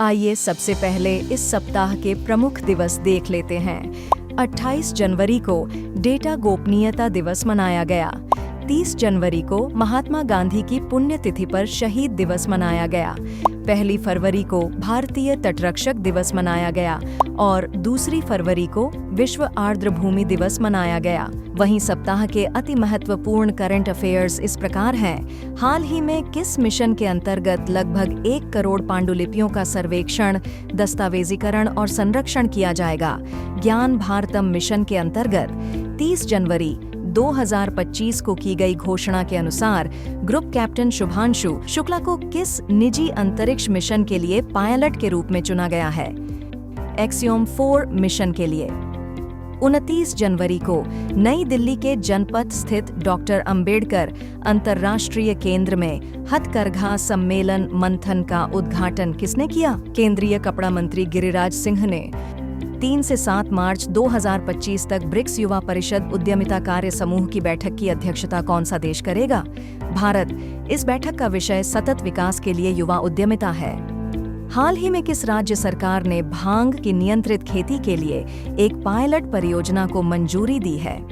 आइए सबसे पहले इस सप्ताह के प्रमुख दिवस देख लेते हैं। 28 जनवरी को डेटा गोपनीयता दिवस मनाया गया। 30 जनवरी को महात्मा गांधी की पुण्यतिथि पर शहीद दिवस मनाया गया। 1 फरवरी को भारतीय तटरक्षक दिवस मनाया गया और 2 फरवरी को विश्व आर्द्रभूमि दिवस मनाया गया। वहीं सप्ताह के अति महत्वपूर्ण करंट अफेयर्स इस प्रकार हैं। हाल ही में किस मिशन के अंतर्गत लगभग 1 करोड़ पांडुलिपियों का सर्वेक्षण, दस्तावेजीकरण और संरक्षण किया जाएगा? ज्ञान भारतम मिशन के अंतर्गत 30 जनवरी 2025 को की गई घोषणा के अनुसार ग्रुप कैप्टन शुभांशु शुक्ला को किस निजी अंतरिक्ष मिशन के लिए पायलट के रूप में चुना गया है? एक्सियोम 4 मिशन के लिए। 29 जनवरी को नई दिल्ली के जनपथ स्थित डॉक्टर अंबेडकर अंतर्राष्ट्रीय केंद्र में हथकरघा सम्मेलन मंथन का उद्घाटन किसने किया? केंद्रीय कपड़ा मंत्री गिरिराज सिंह ने। 3 से 7 मार्च 2025 तक ब्रिक्स युवा परिषद उद्यमिता कार्य समूह की बैठक की अध्यक्षता कौन सा देश करेगा? भारत। इस बैठक का विषय सतत विकास के लिए युवा उद्यमिता है। हाल ही में किस राज्य सरकार ने भांग की नियंत्रित खेती के लिए एक पायलट परियोजना को मंजूरी दी है?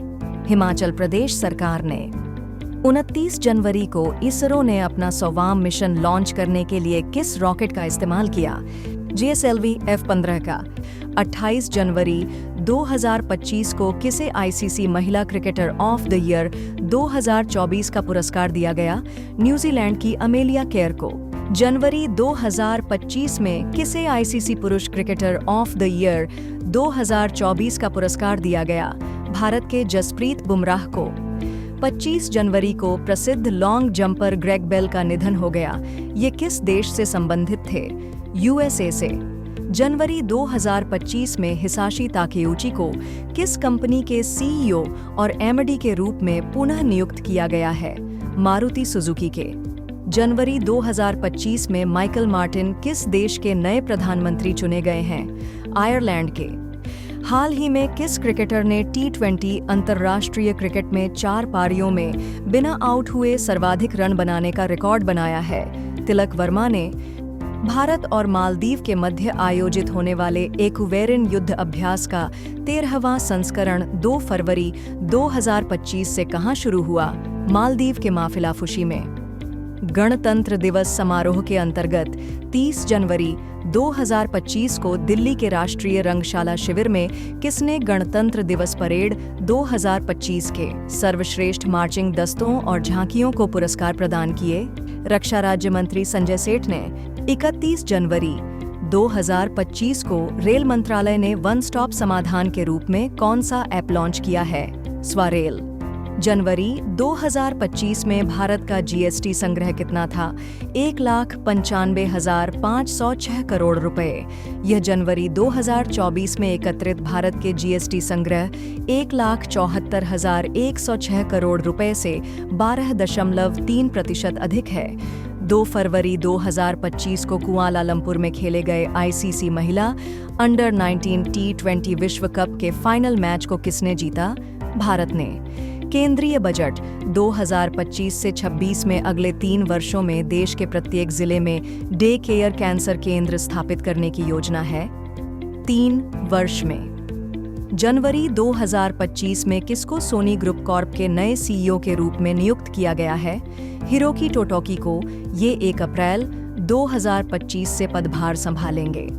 हिमाचल प्रदेश सरकार ने। 29 जनवरी को इसरो ने अपना 100वां मिशन लॉन्च करने के लिए किस रॉकेट का इस्तेमाल किया? GSLV F-15 का। 28 जनवरी 2025 को किसे ICC महिला क्रिकेटर ऑफ द ईयर 2024 का पुरस्कार दिया गया? न्यूजीलैंड की अमेलिया केयर को। जनवरी 2025 में किसे ICC पुरुष क्रिकेटर ऑफ द ईयर 2024 का पुरस्कार दिया गया? भारत के जसप्रीत बुमराह को। 25 जनवरी को प्रसिद्ध लॉन्ग जंपर ग्रेग बेल का निधन हो गया। ये किस देश से संबंधित थे? USA से। जनवरी 2025 में हिसाशी ताकेउची को किस कंपनी के CEO और MD के रूप में पुनः नियुक्त किया गया है? मारुति सुजुकी के। जनवरी 2025 में माइकल मार्टिन किस देश के नए प्रधानमंत्री चुने गए हैं? आयरलैंड के। हाल ही में किस क्रिकेटर ने T20 अंतर्राष्ट्रीय क्रिकेट में 4 पारियों में बिना आउट हुए सर्वाधिक रन बनाने का रिकॉर्ड बनाया है? तिलक वर्मा ने। भारत और मालदीव के मध्य आयोजित होने वाले एक्वेरिन युद्ध अभ्यास का 13वां संस्करण 2 फरवरी 2025 से कहां शुरू हुआ? मालदीव के माफिलाफुशी में। गणतंत्र दिवस समारोह के अंतर्गत 30 जनवरी 2025 को दिल्ली के राष्ट्रीय रंगशाला शिविर में किसने गणतंत्र दिवस परेड 2025 के सर्वश्रेष्ठ मार्चिंग दस्तों और झांकियों को पुरस्कार प्रदान किए? रक्षा राज्य मंत्री संजय सेठ ने। 31 जनवरी 2025 को रेल मंत्रालय ने वन स्टॉप समाधान के रूप में कौन सा ऐप लॉन्च किया है? स्वारेल। जनवरी 2025 में भारत का GST संग्रह कितना था? 1,95,506 करोड़ रुपए। यह जनवरी 2024 में एकत्रित भारत के GST संग्रह 1,74,106 करोड़ रुपए से 12.3% अधिक है। 2 फरवरी 2025 को कुआलालंपुर में खेले गए ICC महिला अंडर 19 T20 विश्व कप के फाइनल मैच को किसने जीता? भारत ने। केंद्रीय बजट 2025 से 26 में अगले 3 वर्षों में देश के प्रत्येक जिले में डे केयर कैंसर केंद्र स्थापित करने की योजना है। 3 वर्ष में। जनवरी 2025 में किसको सोनी ग्रुप कॉर्प के नए CEO के रूप में नियुक्त किया गया है? हिरोकी टोटोकी को। ये 1 अप्रैल 2025 से पदभार संभालेंगे।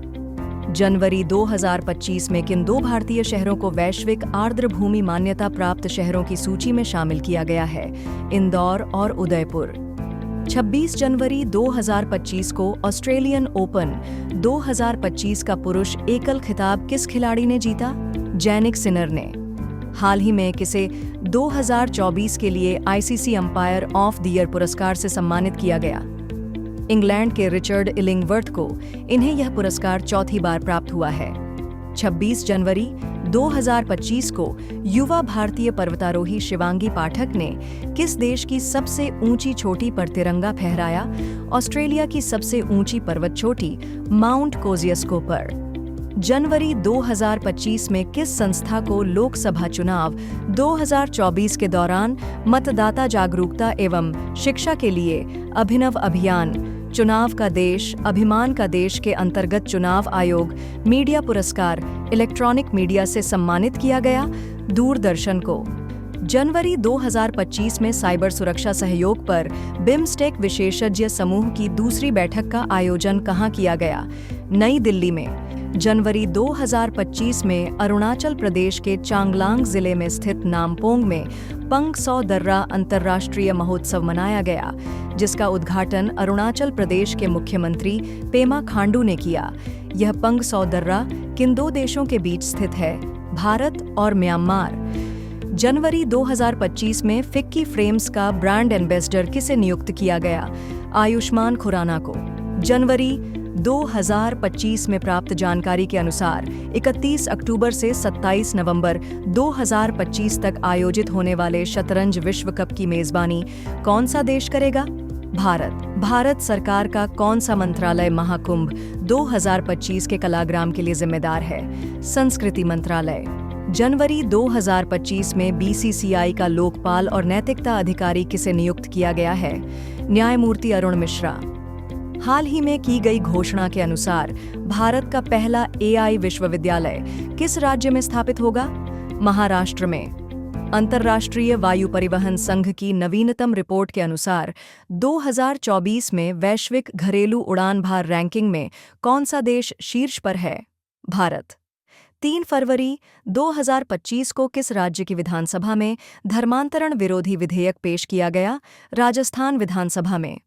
जनवरी 2025 में किन 2 भारतीय शहरों को वैश्विक आर्द्रभूमि मान्यता प्राप्त शहरों की सूची में शामिल किया गया है? इंदौर और उदयपुर। 26 जनवरी 2025 को ऑस्ट्रेलियन ओपन 2025 का पुरुष एकल खिताब किस खिलाड़ी ने जीता? जैनिक सिनर ने। हाल ही में किसे 2024 के लिए ICC umpire of the year पुरस्कार से सम्मानित किया गया? इंग्लैंड के रिचर्ड इलिंगवर्थ को। इन्हें यह पुरस्कार 4थी बार प्राप्त हुआ है। 26 जनवरी 2025 को युवा भारतीय पर्वतारोही शिवांगी पाठक ने किस देश की सबसे ऊंची चोटी पर तिरंगा फहराया? ऑस्ट्रेलिया की सबसे ऊंची पर्वत चोटी माउंट कोजियस्को पर। जनवरी 2025 में किस संस्था को लोकसभा चुनाव 2024 के दौरान मतदाता जागरूकता एवं शिक्षा के लिए अभिनव अभियान चुनाव का देश, अभिमान का देश के अंतर्गत चुनाव आयोग मीडिया पुरस्कार इलेक्ट्रॉनिक मीडिया से सम्मानित किया गया। दूरदर्शन को जनवरी 2025 में साइबर सुरक्षा सहयोग पर बिम्स्टेक विशेषज्ञ समूह की दूसरी बैठक का आयोजन कहाँ किया गया? नई दिल्ली में। जनवरी 2025 में अरुणाचल प्रदेश के चांगलांग जिले में स्थित नामपोंग में पंग सौ दर्रा अंतर्राष्ट्रीय महोत्सव मनाया गया, जिसका उद्घाटन अरुणाचल प्रदेश के मुख्यमंत्री पेमा खांडू ने किया। यह पंग सौ दर्रा किन दो देशों के बीच स्थित है? भारत और म्यांमार। जनवरी 2025 में फिक्की फ्रेम्स का ब्रांड एम्बेसडर किसे नियुक्त किया गया? आयुष्मान खुराना को। जनवरी 2025 में प्राप्त जानकारी के अनुसार 31 अक्टूबर से 27 नवंबर 2025 तक आयोजित होने वाले शतरंज विश्व कप की मेजबानी कौन सा देश करेगा? भारत। भारत सरकार का कौन सा मंत्रालय महाकुंभ 2025 के कलाग्राम के लिए जिम्मेदार है? संस्कृति मंत्रालय। जनवरी 2025 में बीसीसीआई का लोकपाल और नैतिकता अधिकारी किसे नियुक्त किया गया है? न्यायमूर्ति अरुण मिश्रा। हाल ही में की गई घोषणा के अनुसार भारत का पहला एआई विश्वविद्यालय किस राज्य में स्थापित होगा? महाराष्ट्र में। अंतर्राष्ट्रीय वायु परिवहन संघ की नवीनतम रिपोर्ट के अनुसार 2024 में वैश्विक घरेलू उड़ान भार रैंकिंग में कौन सा देश शीर्ष पर है? भारत। 3 फरवरी 2025 को किस राज्य की विधानसभा में धर्मांतरण विरोधी विधेयक पेश किया गया? राजस्थान विधानसभा में।